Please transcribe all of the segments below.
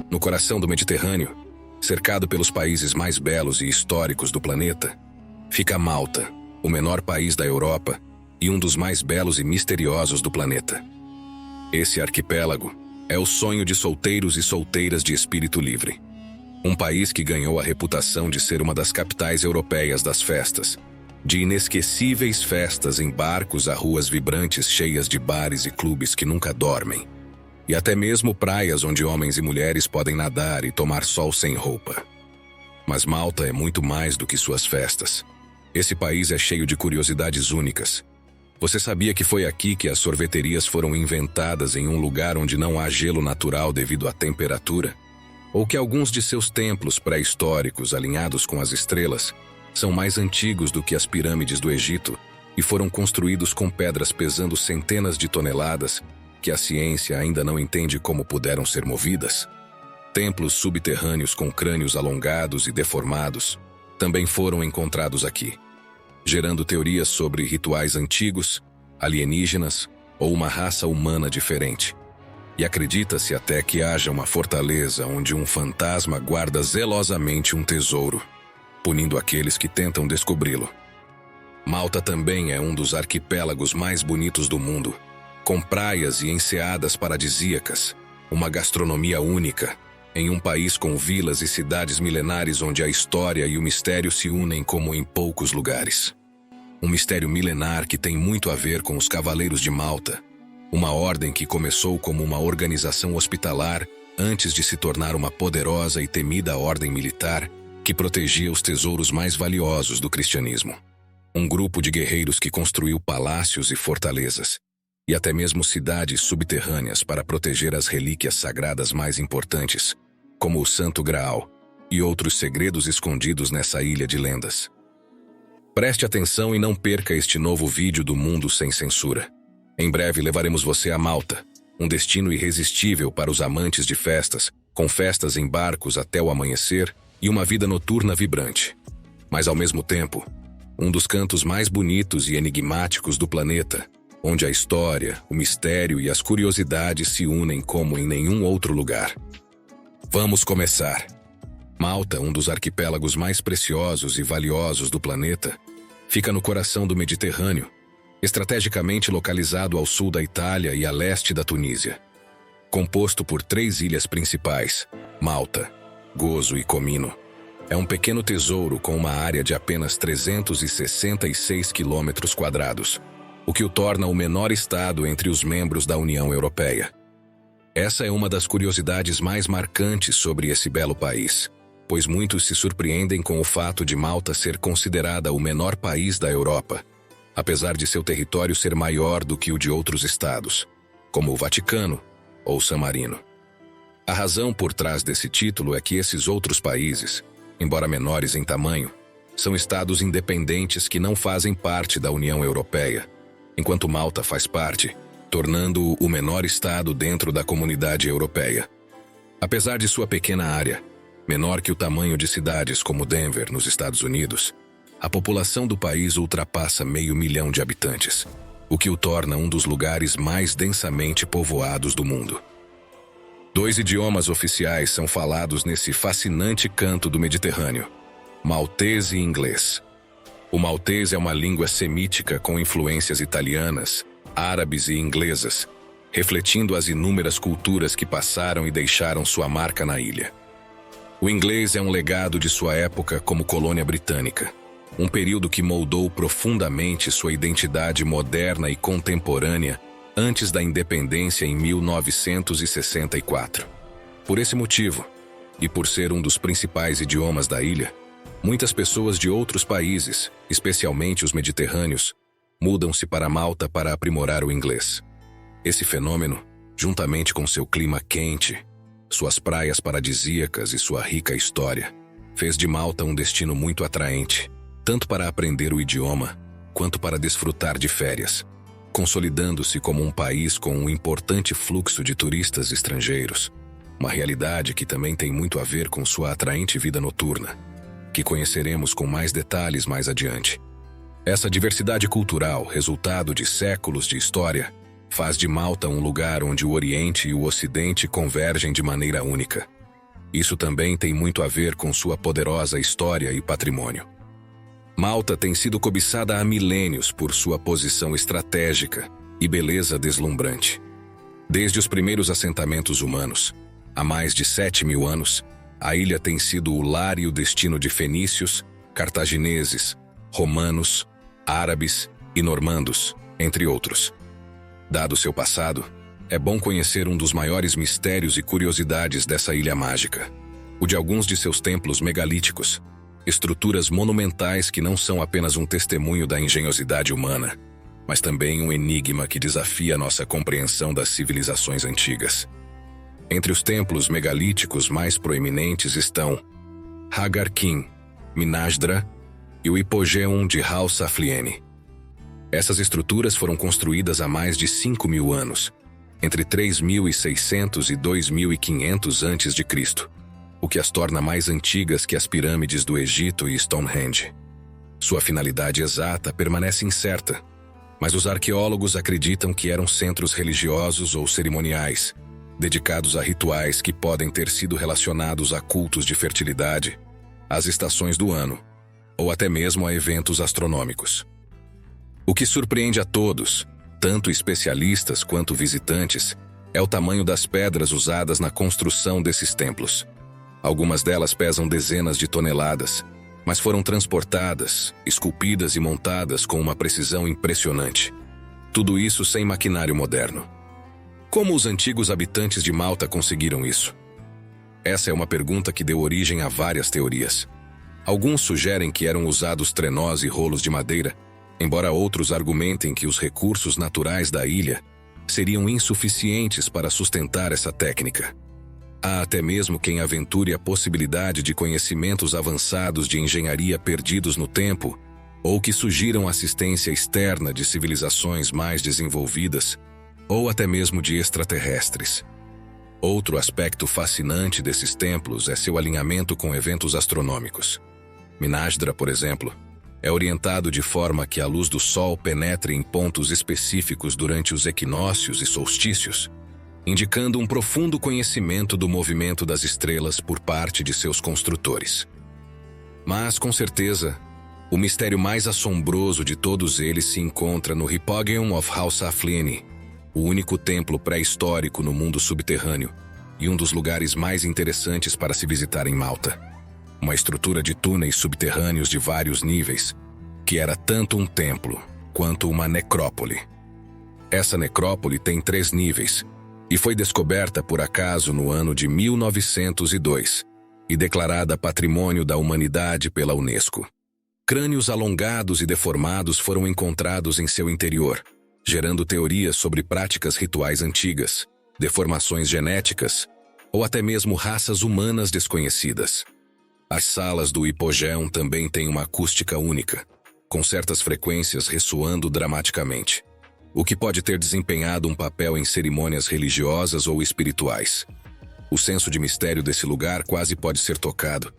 No coração do Mediterrâneo, cercado pelos países mais belos e históricos do planeta, fica Malta, o menor país da Europa e um dos mais belos e misteriosos do planeta. Esse arquipélago é o sonho de solteiros e solteiras de espírito livre. Um país que ganhou a reputação de ser uma das capitais europeias das festas, de inesquecíveis festas em barcos a ruas vibrantes cheias de bares e clubes que nunca dormem, e até mesmo praias onde homens e mulheres podem nadar e tomar sol sem roupa. Mas Malta é muito mais do que suas festas. Esse país é cheio de curiosidades únicas. Você sabia que foi aqui que as sorveterias foram inventadas em um lugar onde não há gelo natural devido à temperatura? Ou que alguns de seus templos pré-históricos, alinhados com as estrelas, são mais antigos do que as pirâmides do Egito e foram construídos com pedras pesando centenas de toneladas que a ciência ainda não entende como puderam ser movidas? Templos subterrâneos com crânios alongados e deformados também foram encontrados aqui, gerando teorias sobre rituais antigos, alienígenas ou uma raça humana diferente. E acredita-se até que haja uma fortaleza onde um fantasma guarda zelosamente um tesouro, punindo aqueles que tentam descobri-lo. Malta também é um dos arquipélagos mais bonitos do mundo, com praias e enseadas paradisíacas, uma gastronomia única, em um país com vilas e cidades milenares onde a história e o mistério se unem como em poucos lugares. Um mistério milenar que tem muito a ver com os Cavaleiros de Malta, uma ordem que começou como uma organização hospitalar antes de se tornar uma poderosa e temida ordem militar que protegia os tesouros mais valiosos do cristianismo. Um grupo de guerreiros que construiu palácios e fortalezas, e até mesmo cidades subterrâneas para proteger as relíquias sagradas mais importantes, como o Santo Graal e outros segredos escondidos nessa ilha de lendas. Preste atenção e não perca este novo vídeo do Mundo Sem Censura. Em breve levaremos você a Malta, um destino irresistível para os amantes de festas, com festas em barcos até o amanhecer e uma vida noturna vibrante. Mas ao mesmo tempo, um dos cantos mais bonitos e enigmáticos do planeta, onde a história, o mistério e as curiosidades se unem como em nenhum outro lugar. Vamos começar. Malta, um dos arquipélagos mais preciosos e valiosos do planeta, fica no coração do Mediterrâneo, estrategicamente localizado ao sul da Itália e a leste da Tunísia. Composto por 3 ilhas principais, Malta, Gozo e Comino, é um pequeno tesouro com uma área de apenas 366 km², o que o torna o menor estado entre os membros da União Europeia. Essa é uma das curiosidades mais marcantes sobre esse belo país, pois muitos se surpreendem com o fato de Malta ser considerada o menor país da Europa, apesar de seu território ser maior do que o de outros estados, como o Vaticano ou San Marino. A razão por trás desse título é que esses outros países, embora menores em tamanho, são estados independentes que não fazem parte da União Europeia, enquanto Malta faz parte, tornando-o o menor estado dentro da comunidade europeia. Apesar de sua pequena área, menor que o tamanho de cidades como Denver, nos Estados Unidos, a população do país ultrapassa 500 mil de habitantes, o que o torna um dos lugares mais densamente povoados do mundo. 2 idiomas oficiais são falados nesse fascinante canto do Mediterrâneo: maltês e inglês. O maltês é uma língua semítica com influências italianas, árabes e inglesas, refletindo as inúmeras culturas que passaram e deixaram sua marca na ilha. O inglês é um legado de sua época como colônia britânica, um período que moldou profundamente sua identidade moderna e contemporânea antes da independência em 1964. Por esse motivo, e por ser um dos principais idiomas da ilha, muitas pessoas de outros países, especialmente os mediterrâneos, mudam-se para Malta para aprimorar o inglês. Esse fenômeno, juntamente com seu clima quente, suas praias paradisíacas e sua rica história, fez de Malta um destino muito atraente, tanto para aprender o idioma, quanto para desfrutar de férias, consolidando-se como um país com um importante fluxo de turistas estrangeiros, uma realidade que também tem muito a ver com sua atraente vida noturna, que conheceremos com mais detalhes mais adiante. Essa diversidade cultural, resultado de séculos de história, faz de Malta um lugar onde o Oriente e o Ocidente convergem de maneira única. Isso também tem muito a ver com sua poderosa história e patrimônio. Malta tem sido cobiçada há milênios por sua posição estratégica e beleza deslumbrante. Desde os primeiros assentamentos humanos, há mais de 7.000 anos, a ilha tem sido o lar e o destino de fenícios, cartagineses, romanos, árabes e normandos, entre outros. Dado seu passado, é bom conhecer um dos maiores mistérios e curiosidades dessa ilha mágica, o de alguns de seus templos megalíticos, estruturas monumentais que não são apenas um testemunho da engenhosidade humana, mas também um enigma que desafia nossa compreensão das civilizações antigas. Entre os templos megalíticos mais proeminentes estão Hagar Kin, Minasdra e o Hipogéum de Hal Saflieni. Essas estruturas foram construídas há mais de 5.000 anos, entre 3.600 e 2.500 a.C., o que as torna mais antigas que as pirâmides do Egito e Stonehenge. Sua finalidade exata permanece incerta, mas os arqueólogos acreditam que eram centros religiosos ou cerimoniais, dedicados a rituais que podem ter sido relacionados a cultos de fertilidade, às estações do ano, ou até mesmo a eventos astronômicos. O que surpreende a todos, tanto especialistas quanto visitantes, é o tamanho das pedras usadas na construção desses templos. Algumas delas pesam dezenas de toneladas, mas foram transportadas, esculpidas e montadas com uma precisão impressionante. Tudo isso sem maquinário moderno. Como os antigos habitantes de Malta conseguiram isso? Essa é uma pergunta que deu origem a várias teorias. Alguns sugerem que eram usados trenós e rolos de madeira, embora outros argumentem que os recursos naturais da ilha seriam insuficientes para sustentar essa técnica. Há até mesmo quem aventure a possibilidade de conhecimentos avançados de engenharia perdidos no tempo, ou que sugiram assistência externa de civilizações mais desenvolvidas, ou até mesmo de extraterrestres. Outro aspecto fascinante desses templos é seu alinhamento com eventos astronômicos. Minasdra, por exemplo, é orientado de forma que a luz do Sol penetre em pontos específicos durante os equinócios e solstícios, indicando um profundo conhecimento do movimento das estrelas por parte de seus construtores. Mas, com certeza, o mistério mais assombroso de todos eles se encontra no Hipogéum of Hal Saflieni, o único templo pré-histórico no mundo subterrâneo e um dos lugares mais interessantes para se visitar em Malta. Uma estrutura de túneis subterrâneos de vários níveis, que era tanto um templo quanto uma necrópole. Essa necrópole tem 3 níveis e foi descoberta por acaso no ano de 1902 e declarada Patrimônio da Humanidade pela Unesco. Crânios alongados e deformados foram encontrados em seu interior, gerando teorias sobre práticas rituais antigas, deformações genéticas ou até mesmo raças humanas desconhecidas. As salas do Hipogéum também têm uma acústica única, com certas frequências ressoando dramaticamente, o que pode ter desempenhado um papel em cerimônias religiosas ou espirituais. O senso de mistério desse lugar quase pode ser tocado,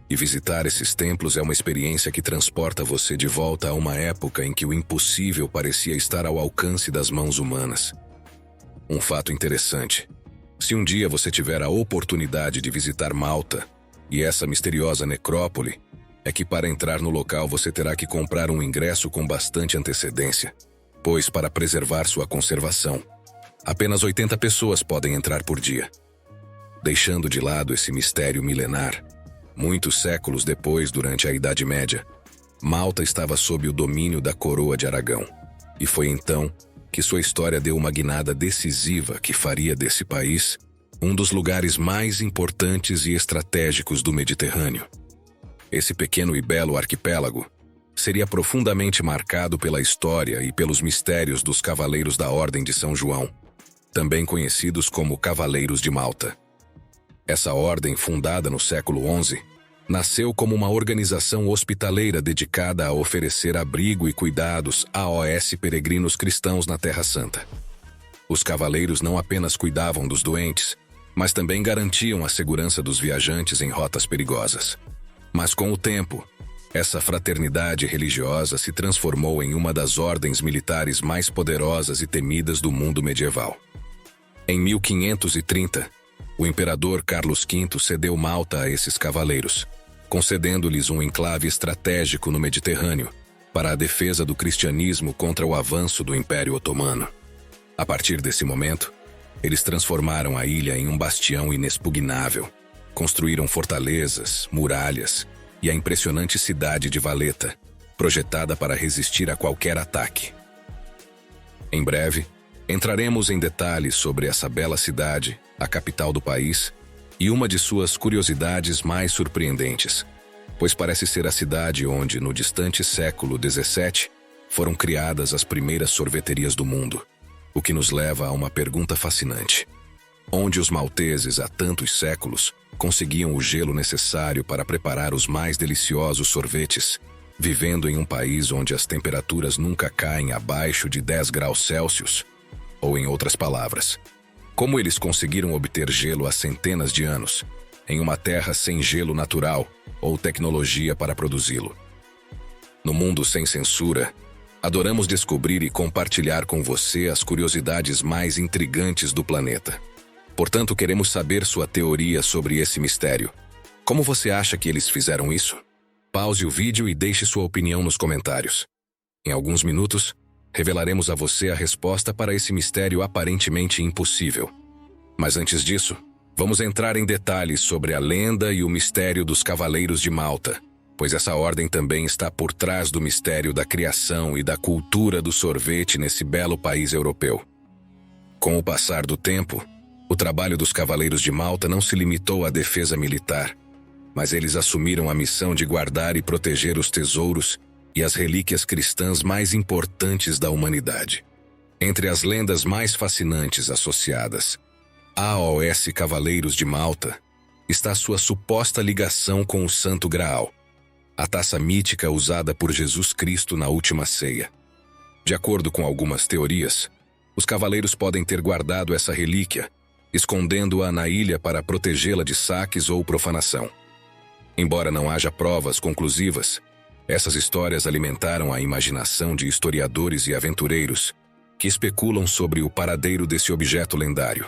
e visitar esses templos é uma experiência que transporta você de volta a uma época em que o impossível parecia estar ao alcance das mãos humanas. Um fato interessante: se um dia você tiver a oportunidade de visitar Malta e essa misteriosa necrópole, é que para entrar no local você terá que comprar um ingresso com bastante antecedência, pois para preservar sua conservação, apenas 80 pessoas podem entrar por dia. Deixando de lado esse mistério milenar, muitos séculos depois, durante a Idade Média, Malta estava sob o domínio da Coroa de Aragão, e foi então que sua história deu uma guinada decisiva que faria desse país um dos lugares mais importantes e estratégicos do Mediterrâneo. Esse pequeno e belo arquipélago seria profundamente marcado pela história e pelos mistérios dos Cavaleiros da Ordem de São João, também conhecidos como Cavaleiros de Malta. Essa ordem, fundada no século XI, nasceu como uma organização hospitaleira dedicada a oferecer abrigo e cuidados aos peregrinos cristãos na Terra Santa. Os cavaleiros não apenas cuidavam dos doentes, mas também garantiam a segurança dos viajantes em rotas perigosas. Mas com o tempo, Essa fraternidade religiosa se transformou em uma das ordens militares mais poderosas e temidas do mundo medieval. Em 1530, o imperador Carlos V cedeu Malta a esses cavaleiros, concedendo-lhes um enclave estratégico no Mediterrâneo para a defesa do cristianismo contra o avanço do Império Otomano. A partir desse momento, eles transformaram a ilha em um bastião inexpugnável, construíram fortalezas, muralhas e a impressionante cidade de Valeta, projetada para resistir a qualquer ataque. Em breve, entraremos em detalhes sobre essa bela cidade, a capital do país, e uma de suas curiosidades mais surpreendentes, pois parece ser a cidade onde, no distante século XVII, foram criadas as primeiras sorveterias do mundo, o que nos leva a uma pergunta fascinante. Onde os malteses, há tantos séculos, conseguiam o gelo necessário para preparar os mais deliciosos sorvetes, vivendo em um país onde as temperaturas nunca caem abaixo de 10 graus Celsius? Ou, em outras palavras, como eles conseguiram obter gelo há centenas de anos, em uma terra sem gelo natural ou tecnologia para produzi-lo? No mundo sem censura, adoramos descobrir e compartilhar com você as curiosidades mais intrigantes do planeta. Portanto, queremos saber sua teoria sobre esse mistério. Como você acha que eles fizeram isso? Pause o vídeo e deixe sua opinião nos comentários. Em alguns minutos, revelaremos a você a resposta para esse mistério aparentemente impossível. Mas antes disso, vamos entrar em detalhes sobre a lenda e o mistério dos Cavaleiros de Malta, pois essa ordem também está por trás do mistério da criação e da cultura do sorvete nesse belo país europeu. Com o passar do tempo, o trabalho dos Cavaleiros de Malta não se limitou à defesa militar, mas eles assumiram a missão de guardar e proteger os tesouros e as relíquias cristãs mais importantes da humanidade. Entre as lendas mais fascinantes associadas aos Cavaleiros de Malta está sua suposta ligação com o Santo Graal, a taça mítica usada por Jesus Cristo na última ceia. De acordo com algumas teorias, os cavaleiros podem ter guardado essa relíquia, escondendo-a na ilha para protegê-la de saques ou profanação. Embora não haja provas conclusivas, essas histórias alimentaram a imaginação de historiadores e aventureiros que especulam sobre o paradeiro desse objeto lendário.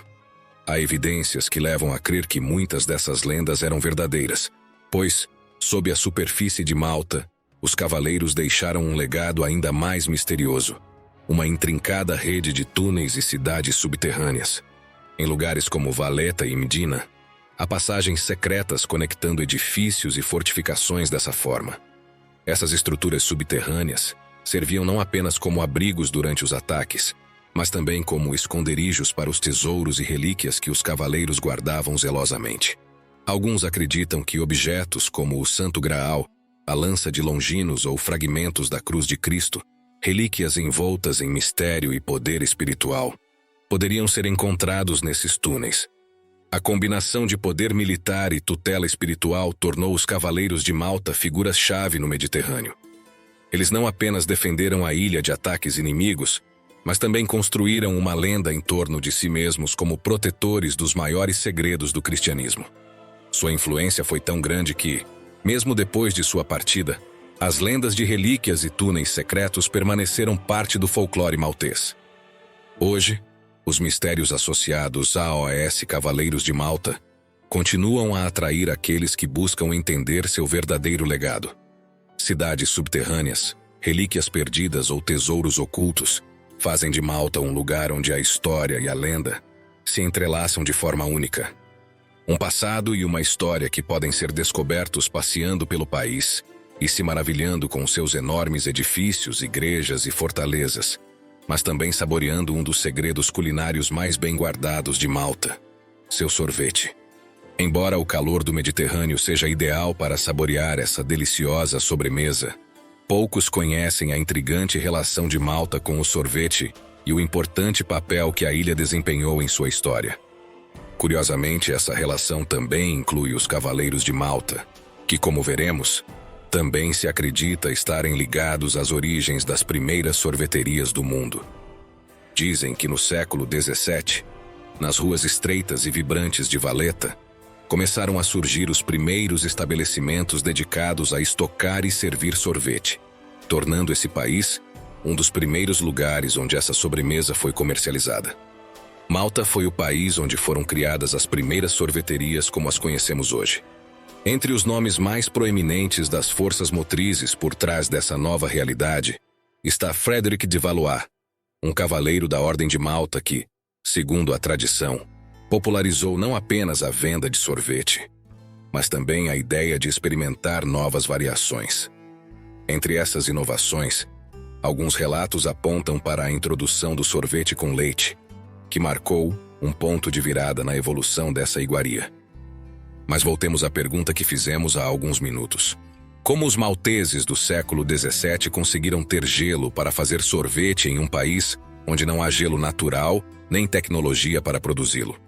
Há evidências que levam a crer que muitas dessas lendas eram verdadeiras, pois, sob a superfície de Malta, os cavaleiros deixaram um legado ainda mais misterioso, uma intrincada rede de túneis e cidades subterrâneas. Em lugares como Valeta e Medina, há passagens secretas conectando edifícios e fortificações dessa forma. Essas estruturas subterrâneas serviam não apenas como abrigos durante os ataques, mas também como esconderijos para os tesouros e relíquias que os cavaleiros guardavam zelosamente. Alguns acreditam que objetos como o Santo Graal, a lança de Longinos ou fragmentos da cruz de Cristo, relíquias envoltas em mistério e poder espiritual, poderiam ser encontrados nesses túneis. A combinação de poder militar e tutela espiritual tornou os Cavaleiros de Malta figuras-chave no Mediterrâneo. Eles não apenas defenderam a ilha de ataques inimigos, mas também construíram uma lenda em torno de si mesmos como protetores dos maiores segredos do cristianismo. Sua influência foi tão grande que, mesmo depois de sua partida, as lendas de relíquias e túneis secretos permaneceram parte do folclore maltês. Hoje, os mistérios associados aos Cavaleiros de Malta continuam a atrair aqueles que buscam entender seu verdadeiro legado. Cidades subterrâneas, relíquias perdidas ou tesouros ocultos fazem de Malta um lugar onde a história e a lenda se entrelaçam de forma única. Um passado e uma história que podem ser descobertos passeando pelo país e se maravilhando com seus enormes edifícios, igrejas e fortalezas, mas também saboreando um dos segredos culinários mais bem guardados de Malta, seu sorvete. Embora o calor do Mediterrâneo seja ideal para saborear essa deliciosa sobremesa, poucos conhecem a intrigante relação de Malta com o sorvete e o importante papel que a ilha desempenhou em sua história. Curiosamente, essa relação também inclui os Cavaleiros de Malta, que, como veremos, também se acredita estarem ligados às origens das primeiras sorveterias do mundo. Dizem que no século XVII, nas ruas estreitas e vibrantes de Valeta, começaram a surgir os primeiros estabelecimentos dedicados a estocar e servir sorvete, tornando esse país um dos primeiros lugares onde essa sobremesa foi comercializada. Malta foi o país onde foram criadas as primeiras sorveterias como as conhecemos hoje. Entre os nomes mais proeminentes das forças motrizes por trás dessa nova realidade está Frederic de Valois, um cavaleiro da Ordem de Malta que, segundo a tradição, popularizou não apenas a venda de sorvete, mas também a ideia de experimentar novas variações. Entre essas inovações, alguns relatos apontam para a introdução do sorvete com leite, que marcou um ponto de virada na evolução dessa iguaria. Mas voltemos à pergunta que fizemos há alguns minutos. Como os malteses do século XVII conseguiram ter gelo para fazer sorvete em um país onde não há gelo natural nem tecnologia para produzi-lo?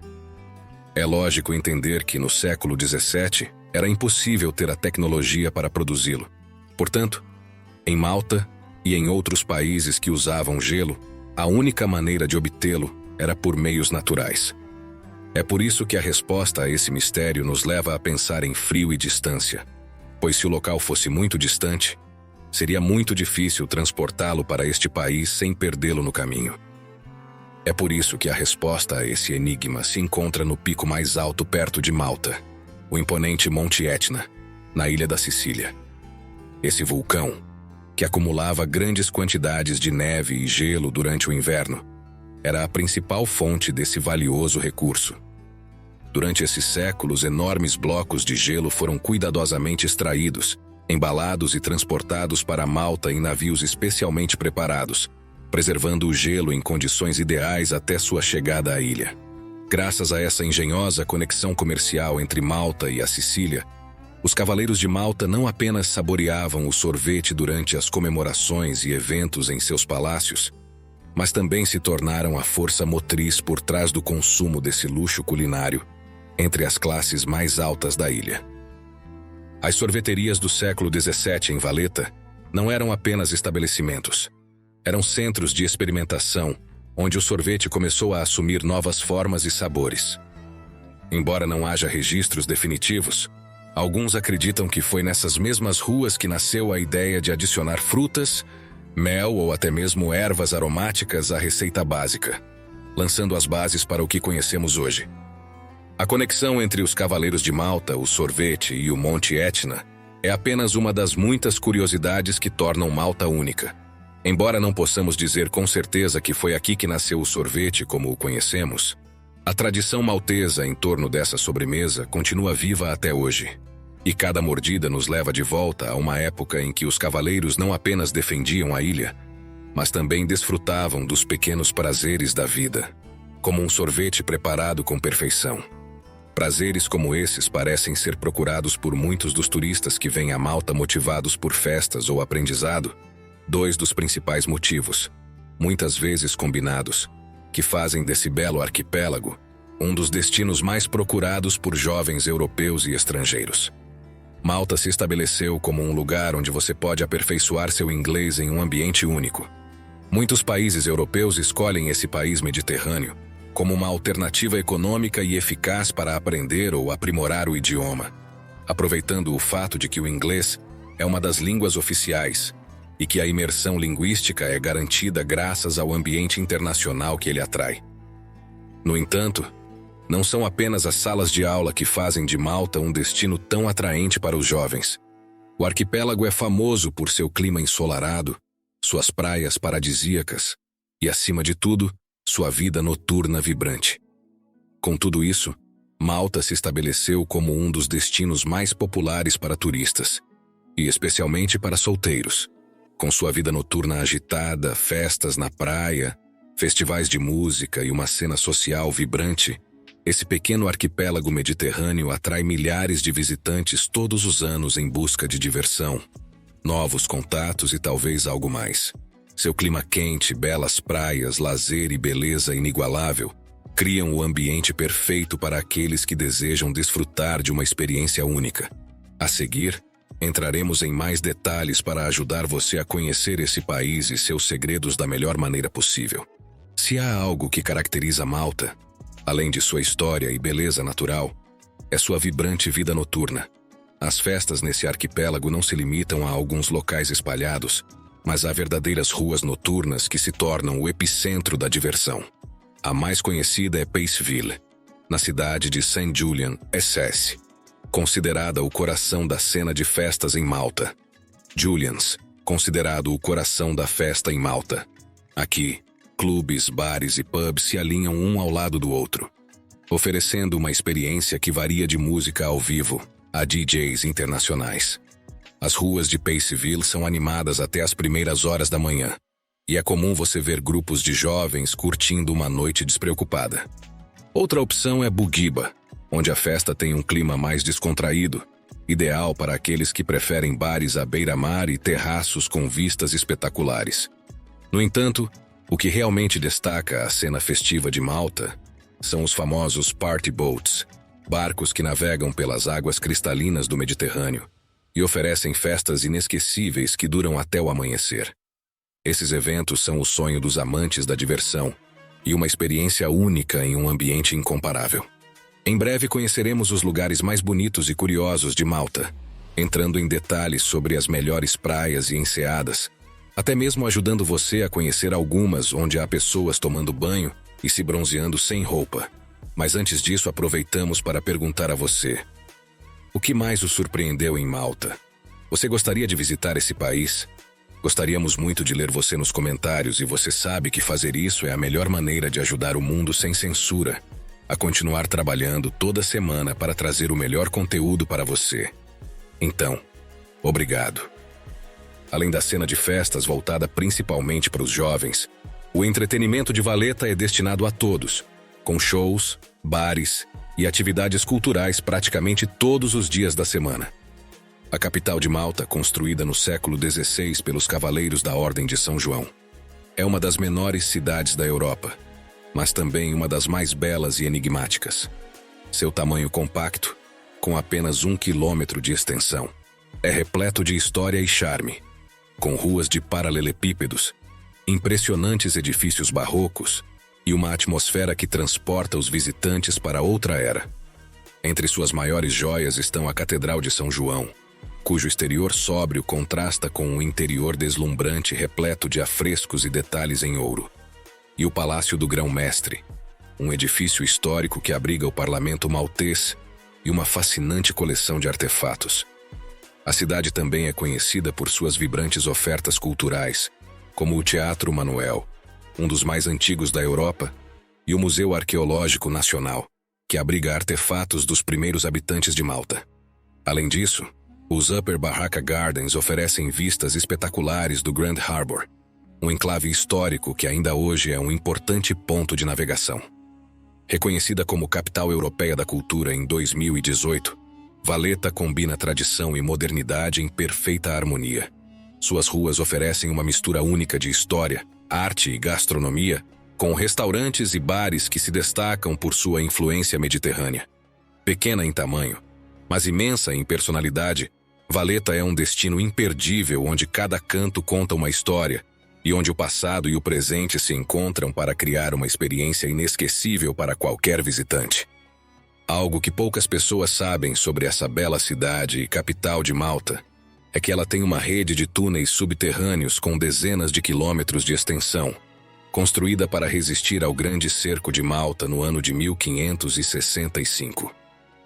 É lógico entender que no século XVII era impossível ter a tecnologia para produzi-lo. Portanto, em Malta e em outros países que usavam gelo, a única maneira de obtê-lo era por meios naturais. É por isso que a resposta a esse mistério nos leva a pensar em frio e distância, pois se o local fosse muito distante, seria muito difícil transportá-lo para este país sem perdê-lo no caminho. É por isso que a resposta a esse enigma se encontra no pico mais alto perto de Malta, o imponente Monte Etna, na ilha da Sicília. Esse vulcão, que acumulava grandes quantidades de neve e gelo durante o inverno, era a principal fonte desse valioso recurso. Durante esses séculos, enormes blocos de gelo foram cuidadosamente extraídos, embalados e transportados para Malta em navios especialmente preparados, preservando o gelo em condições ideais até sua chegada à ilha. Graças a essa engenhosa conexão comercial entre Malta e a Sicília, os cavaleiros de Malta não apenas saboreavam o sorvete durante as comemorações e eventos em seus palácios, mas também se tornaram a força motriz por trás do consumo desse luxo culinário entre as classes mais altas da ilha. As sorveterias do século XVII em Valletta não eram apenas estabelecimentos. Eram centros de experimentação, onde o sorvete começou a assumir novas formas e sabores. Embora não haja registros definitivos, alguns acreditam que foi nessas mesmas ruas que nasceu a ideia de adicionar frutas, mel ou até mesmo ervas aromáticas à receita básica, lançando as bases para o que conhecemos hoje. A conexão entre os Cavaleiros de Malta, o sorvete e o Monte Etna é apenas uma das muitas curiosidades que tornam Malta única. Embora não possamos dizer com certeza que foi aqui que nasceu o sorvete como o conhecemos, a tradição maltesa em torno dessa sobremesa continua viva até hoje. E cada mordida nos leva de volta a uma época em que os cavaleiros não apenas defendiam a ilha, mas também desfrutavam dos pequenos prazeres da vida, como um sorvete preparado com perfeição. Prazeres como esses parecem ser procurados por muitos dos turistas que vêm a Malta motivados por festas ou aprendizado, dois dos principais motivos, muitas vezes combinados, que fazem desse belo arquipélago um dos destinos mais procurados por jovens europeus e estrangeiros. Malta se estabeleceu como um lugar onde você pode aperfeiçoar seu inglês em um ambiente único. Muitos países europeus escolhem esse país mediterrâneo como uma alternativa econômica e eficaz para aprender ou aprimorar o idioma, aproveitando o fato de que o inglês é uma das línguas oficiais e que a imersão linguística é garantida graças ao ambiente internacional que ele atrai. No entanto, não são apenas as salas de aula que fazem de Malta um destino tão atraente para os jovens. O arquipélago é famoso por seu clima ensolarado, suas praias paradisíacas e, acima de tudo, sua vida noturna vibrante. Com tudo isso, Malta se estabeleceu como um dos destinos mais populares para turistas, e especialmente para solteiros. Com sua vida noturna agitada, festas na praia, festivais de música e uma cena social vibrante, esse pequeno arquipélago mediterrâneo atrai milhares de visitantes todos os anos em busca de diversão, novos contatos e talvez algo mais. Seu clima quente, belas praias, lazer e beleza inigualável criam o ambiente perfeito para aqueles que desejam desfrutar de uma experiência única. A seguir, entraremos em mais detalhes para ajudar você a conhecer esse país e seus segredos da melhor maneira possível. Se há algo que caracteriza Malta, além de sua história e beleza natural, é sua vibrante vida noturna. As festas nesse arquipélago não se limitam a alguns locais espalhados, mas a verdadeiras ruas noturnas que se tornam o epicentro da diversão. A mais conhecida é Paceville, na cidade de St. Julian, Essex, considerada o coração da cena de festas em Malta. Julian's, considerado o coração da festa em Malta. Aqui, clubes, bares e pubs se alinham um ao lado do outro, oferecendo uma experiência que varia de música ao vivo a DJs internacionais. As ruas de Paceville são animadas até as primeiras horas da manhã, e é comum você ver grupos de jovens curtindo uma noite despreocupada. Outra opção é Bugiba, onde a festa tem um clima mais descontraído, ideal para aqueles que preferem bares à beira-mar e terraços com vistas espetaculares. No entanto, o que realmente destaca a cena festiva de Malta são os famosos party boats, barcos que navegam pelas águas cristalinas do Mediterrâneo e oferecem festas inesquecíveis que duram até o amanhecer. Esses eventos são o sonho dos amantes da diversão e uma experiência única em um ambiente incomparável. Em breve conheceremos os lugares mais bonitos e curiosos de Malta, entrando em detalhes sobre as melhores praias e enseadas, até mesmo ajudando você a conhecer algumas onde há pessoas tomando banho e se bronzeando sem roupa. Mas antes disso, aproveitamos para perguntar a você: o que mais o surpreendeu em Malta? Você gostaria de visitar esse país? Gostaríamos muito de ler você nos comentários, e você sabe que fazer isso é a melhor maneira de ajudar o mundo sem censura a continuar trabalhando toda semana para trazer o melhor conteúdo para você. Então, obrigado. Além da cena de festas voltada principalmente para os jovens, o entretenimento de Valletta é destinado a todos, com shows, bares e atividades culturais praticamente todos os dias da semana. A capital de Malta, construída no século XVI pelos Cavaleiros da Ordem de São João, é uma das menores cidades da Europa, mas também uma das mais belas e enigmáticas. Seu tamanho compacto, com apenas 1 quilômetro de extensão, é repleto de história e charme, com ruas de paralelepípedos, impressionantes edifícios barrocos e uma atmosfera que transporta os visitantes para outra era. Entre suas maiores joias estão a Catedral de São João, cujo exterior sóbrio contrasta com um interior deslumbrante repleto de afrescos e detalhes em ouro, e o Palácio do Grão-Mestre, um edifício histórico que abriga o parlamento maltês e uma fascinante coleção de artefatos. A cidade também é conhecida por suas vibrantes ofertas culturais, como o Teatro Manuel, um dos mais antigos da Europa, e o Museu Arqueológico Nacional, que abriga artefatos dos primeiros habitantes de Malta. Além disso, os Upper Barraca Gardens oferecem vistas espetaculares do Grand Harbour, um enclave histórico que ainda hoje é um importante ponto de navegação. Reconhecida como Capital Europeia da Cultura em 2018, Valletta combina tradição e modernidade em perfeita harmonia. Suas ruas oferecem uma mistura única de história, arte e gastronomia, com restaurantes e bares que se destacam por sua influência mediterrânea. Pequena em tamanho, mas imensa em personalidade, Valletta é um destino imperdível onde cada canto conta uma história e onde o passado e o presente se encontram para criar uma experiência inesquecível para qualquer visitante. Algo que poucas pessoas sabem sobre essa bela cidade e capital de Malta é que ela tem uma rede de túneis subterrâneos com dezenas de quilômetros de extensão, construída para resistir ao Grande Cerco de Malta no ano de 1565.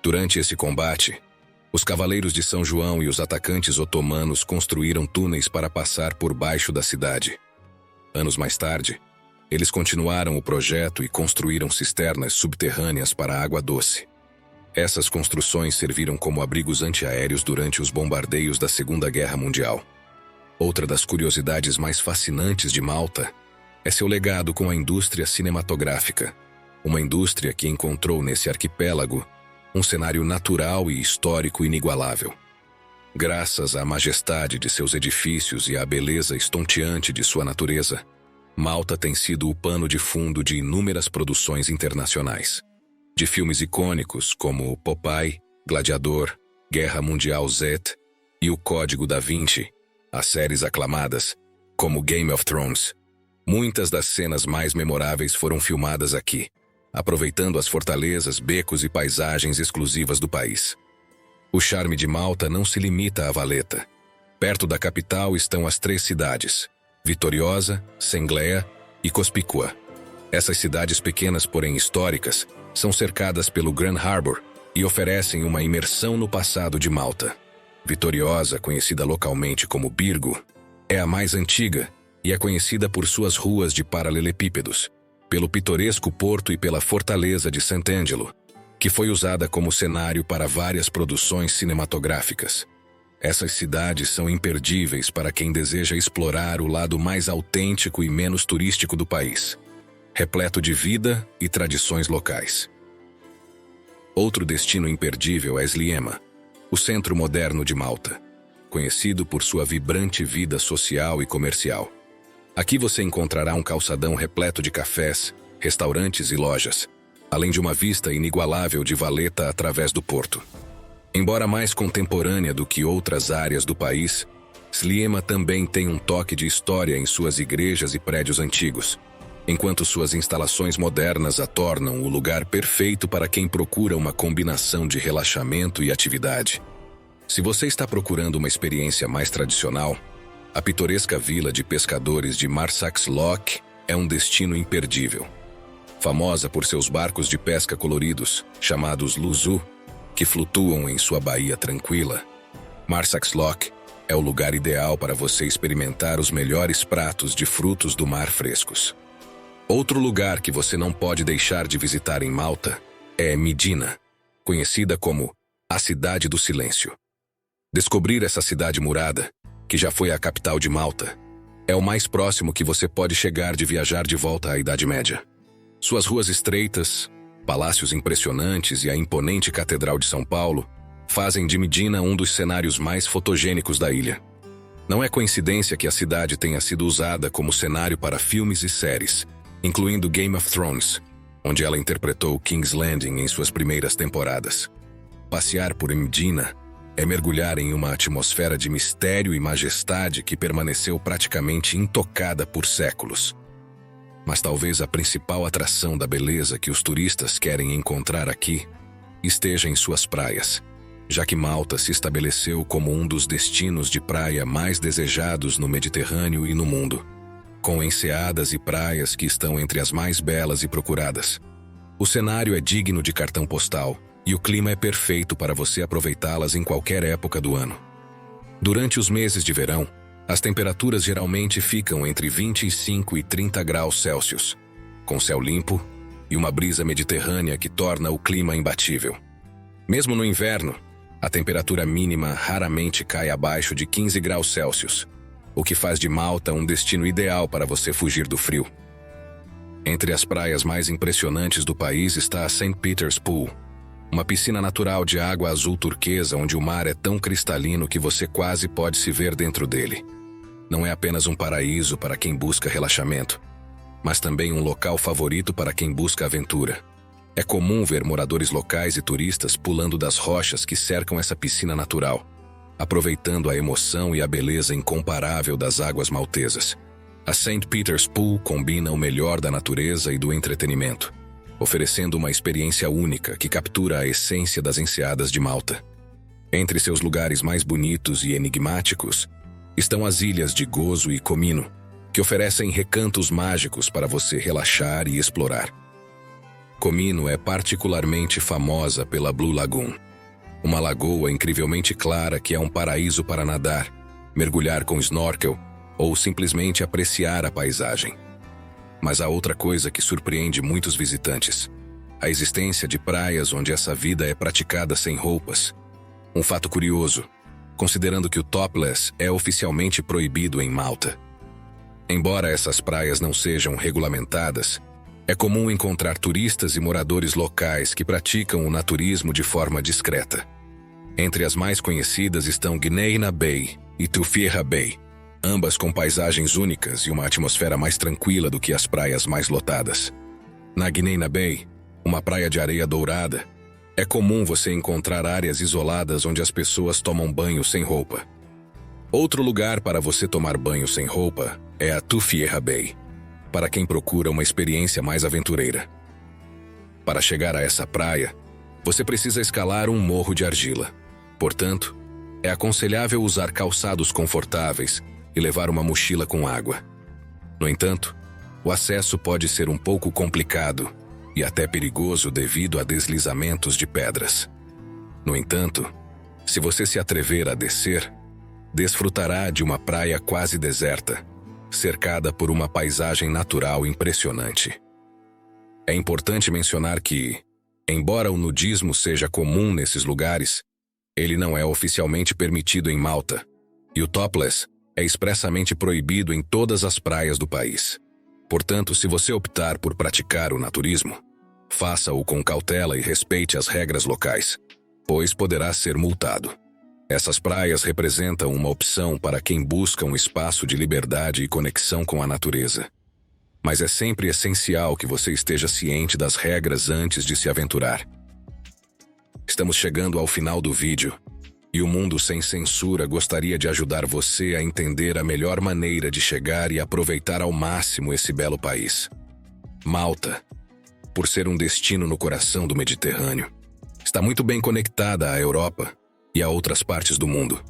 Durante esse combate, os Cavaleiros de São João e os atacantes otomanos construíram túneis para passar por baixo da cidade. Anos mais tarde, eles continuaram o projeto e construíram cisternas subterrâneas para água doce. Essas construções serviram como abrigos antiaéreos durante os bombardeios da Segunda Guerra Mundial. Outra das curiosidades mais fascinantes de Malta é seu legado com a indústria cinematográfica, uma indústria que encontrou nesse arquipélago um cenário natural e histórico inigualável. Graças à majestade de seus edifícios e à beleza estonteante de sua natureza, Malta tem sido o pano de fundo de inúmeras produções internacionais. De filmes icônicos como Popeye, Gladiador, Guerra Mundial Z e O Código da Vinci, a séries aclamadas como Game of Thrones. Muitas das cenas mais memoráveis foram filmadas aqui. aproveitando as fortalezas, becos e paisagens exclusivas do país. O charme de Malta não se limita a Valletta. Perto da capital estão as 3 cidades, Vitoriosa, Senglea e Cospicua. Essas cidades pequenas, porém históricas, são cercadas pelo Grand Harbour e oferecem uma imersão no passado de Malta. Vitoriosa, conhecida localmente como Birgo, é a mais antiga e é conhecida por suas ruas de paralelepípedos, pelo pitoresco porto e pela fortaleza de Sant'Angelo, que foi usada como cenário para várias produções cinematográficas. Essas cidades são imperdíveis para quem deseja explorar o lado mais autêntico e menos turístico do país, repleto de vida e tradições locais. Outro destino imperdível é Sliema, o centro moderno de Malta, conhecido por sua vibrante vida social e comercial. Aqui você encontrará um calçadão repleto de cafés, restaurantes e lojas, além de uma vista inigualável de Valletta através do porto. Embora mais contemporânea do que outras áreas do país, Sliema também tem um toque de história em suas igrejas e prédios antigos, enquanto suas instalações modernas a tornam o lugar perfeito para quem procura uma combinação de relaxamento e atividade. Se você está procurando uma experiência mais tradicional, a pitoresca vila de pescadores de Marsaxlokk é um destino imperdível. Famosa por seus barcos de pesca coloridos, chamados Luzu, que flutuam em sua baía tranquila, Marsaxlokk é o lugar ideal para você experimentar os melhores pratos de frutos do mar frescos. Outro lugar que você não pode deixar de visitar em Malta é Medina, conhecida como a Cidade do Silêncio. Descobrir essa cidade murada, que já foi a capital de Malta, é o mais próximo que você pode chegar de viajar de volta à Idade Média. Suas ruas estreitas, palácios impressionantes e a imponente Catedral de São Paulo fazem de Medina um dos cenários mais fotogênicos da ilha. Não é coincidência que a cidade tenha sido usada como cenário para filmes e séries, incluindo Game of Thrones, onde ela interpretou King's Landing em suas primeiras temporadas. Passear por Medina é mergulhar em uma atmosfera de mistério e majestade que permaneceu praticamente intocada por séculos. Mas talvez a principal atração da beleza que os turistas querem encontrar aqui esteja em suas praias, já que Malta se estabeleceu como um dos destinos de praia mais desejados no Mediterrâneo e no mundo, com enseadas e praias que estão entre as mais belas e procuradas. O cenário é digno de cartão postal e o clima é perfeito para você aproveitá-las em qualquer época do ano. Durante os meses de verão, as temperaturas geralmente ficam entre 25 e 30 graus Celsius, com céu limpo e uma brisa mediterrânea que torna o clima imbatível. Mesmo no inverno, a temperatura mínima raramente cai abaixo de 15 graus Celsius, o que faz de Malta um destino ideal para você fugir do frio. Entre as praias mais impressionantes do país está a St. Peter's Pool, uma piscina natural de água azul turquesa onde o mar é tão cristalino que você quase pode se ver dentro dele. Não é apenas um paraíso para quem busca relaxamento, mas também um local favorito para quem busca aventura. É comum ver moradores locais e turistas pulando das rochas que cercam essa piscina natural, aproveitando a emoção e a beleza incomparável das águas maltesas. A St. Peter's Pool combina o melhor da natureza e do entretenimento, oferecendo uma experiência única que captura a essência das enseadas de Malta. Entre seus lugares mais bonitos e enigmáticos estão as ilhas de Gozo e Comino, que oferecem recantos mágicos para você relaxar e explorar. Comino é particularmente famosa pela Blue Lagoon, uma lagoa incrivelmente clara que é um paraíso para nadar, mergulhar com snorkel ou simplesmente apreciar a paisagem. Mas há outra coisa que surpreende muitos visitantes: a existência de praias onde essa vida é praticada sem roupas. Um fato curioso, considerando que o topless é oficialmente proibido em Malta. Embora essas praias não sejam regulamentadas, é comum encontrar turistas e moradores locais que praticam o naturismo de forma discreta. Entre as mais conhecidas estão Gneina Bay e Tufierra Bay, ambas com paisagens únicas e uma atmosfera mais tranquila do que as praias mais lotadas. Na Gneina Bay, uma praia de areia dourada, é comum você encontrar áreas isoladas onde as pessoas tomam banho sem roupa. Outro lugar para você tomar banho sem roupa é a Tufierra Bay, para quem procura uma experiência mais aventureira. Para chegar a essa praia, você precisa escalar um morro de argila. Portanto, é aconselhável usar calçados confortáveis e levar uma mochila com água. No entanto, o acesso pode ser um pouco complicado e até perigoso devido a deslizamentos de pedras. No entanto, se você se atrever a descer, desfrutará de uma praia quase deserta, cercada por uma paisagem natural impressionante. É importante mencionar que, embora o nudismo seja comum nesses lugares, ele não é oficialmente permitido em Malta, e o topless é expressamente proibido em todas as praias do país. Portanto, se você optar por praticar o naturismo, faça-o com cautela e respeite as regras locais, pois poderá ser multado. Essas praias representam uma opção para quem busca um espaço de liberdade e conexão com a natureza. Mas é sempre essencial que você esteja ciente das regras antes de se aventurar. Estamos chegando ao final do vídeo, e o Mundo Sem Censura gostaria de ajudar você a entender a melhor maneira de chegar e aproveitar ao máximo esse belo país. Malta, por ser um destino no coração do Mediterrâneo, está muito bem conectada à Europa e a outras partes do mundo.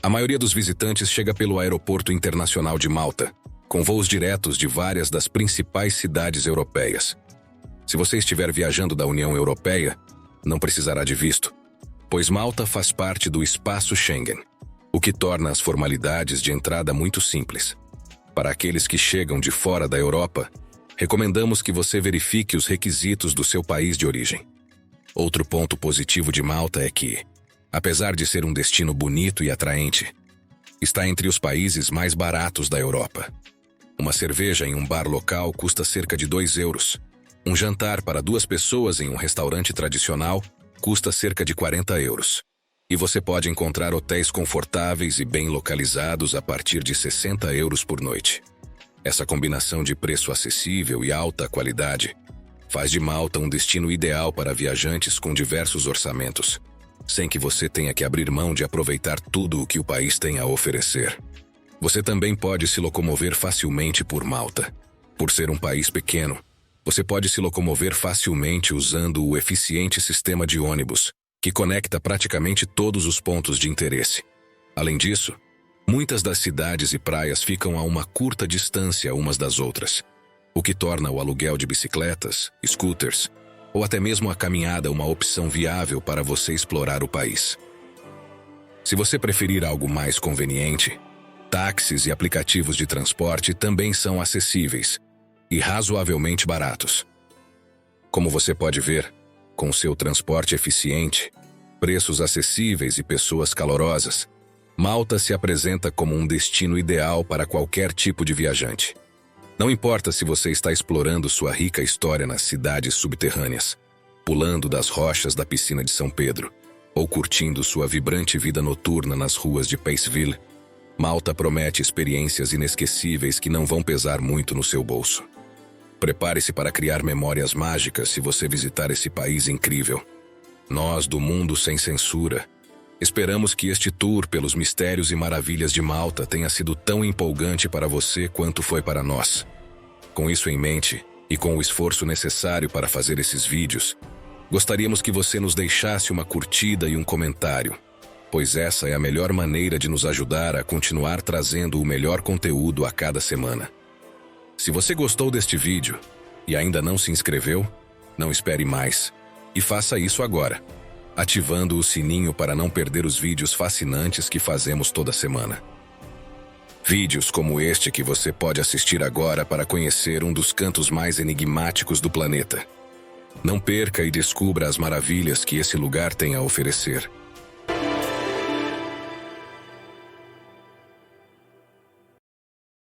A maioria dos visitantes chega pelo Aeroporto Internacional de Malta, com voos diretos de várias das principais cidades europeias. Se você estiver viajando da União Europeia, não precisará de visto, pois Malta faz parte do espaço Schengen, o que torna as formalidades de entrada muito simples. Para aqueles que chegam de fora da Europa, recomendamos que você verifique os requisitos do seu país de origem. Outro ponto positivo de Malta é que, apesar de ser um destino bonito e atraente, está entre os países mais baratos da Europa. Uma cerveja em um bar local custa cerca de 2 euros. Um jantar para 2 pessoas em um restaurante tradicional custa cerca de 40 euros. E você pode encontrar hotéis confortáveis e bem localizados a partir de 60 euros por noite. Essa combinação de preço acessível e alta qualidade faz de Malta um destino ideal para viajantes com diversos orçamentos, sem que você tenha que abrir mão de aproveitar tudo o que o país tem a oferecer. Você também pode se locomover facilmente por Malta. Por ser um país pequeno, você pode se locomover facilmente usando o eficiente sistema de ônibus, que conecta praticamente todos os pontos de interesse. Além disso, muitas das cidades e praias ficam a uma curta distância umas das outras, o que torna o aluguel de bicicletas, scooters ou até mesmo a caminhada uma opção viável para você explorar o país. Se você preferir algo mais conveniente, táxis e aplicativos de transporte também são acessíveis e razoavelmente baratos. Como você pode ver, com seu transporte eficiente, preços acessíveis e pessoas calorosas, Malta se apresenta como um destino ideal para qualquer tipo de viajante. Não importa se você está explorando sua rica história nas cidades subterrâneas, pulando das rochas da piscina de São Pedro, ou curtindo sua vibrante vida noturna nas ruas de Paceville, Malta promete experiências inesquecíveis que não vão pesar muito no seu bolso. Prepare-se para criar memórias mágicas se você visitar esse país incrível. Nós, do Mundo Sem Censura, esperamos que este tour pelos mistérios e maravilhas de Malta tenha sido tão empolgante para você quanto foi para nós. Com isso em mente, e com o esforço necessário para fazer esses vídeos, gostaríamos que você nos deixasse uma curtida e um comentário, pois essa é a melhor maneira de nos ajudar a continuar trazendo o melhor conteúdo a cada semana. Se você gostou deste vídeo e ainda não se inscreveu, não espere mais e faça isso agora, ativando o sininho para não perder os vídeos fascinantes que fazemos toda semana. Vídeos como este que você pode assistir agora para conhecer um dos cantos mais enigmáticos do planeta. Não perca e descubra as maravilhas que esse lugar tem a oferecer.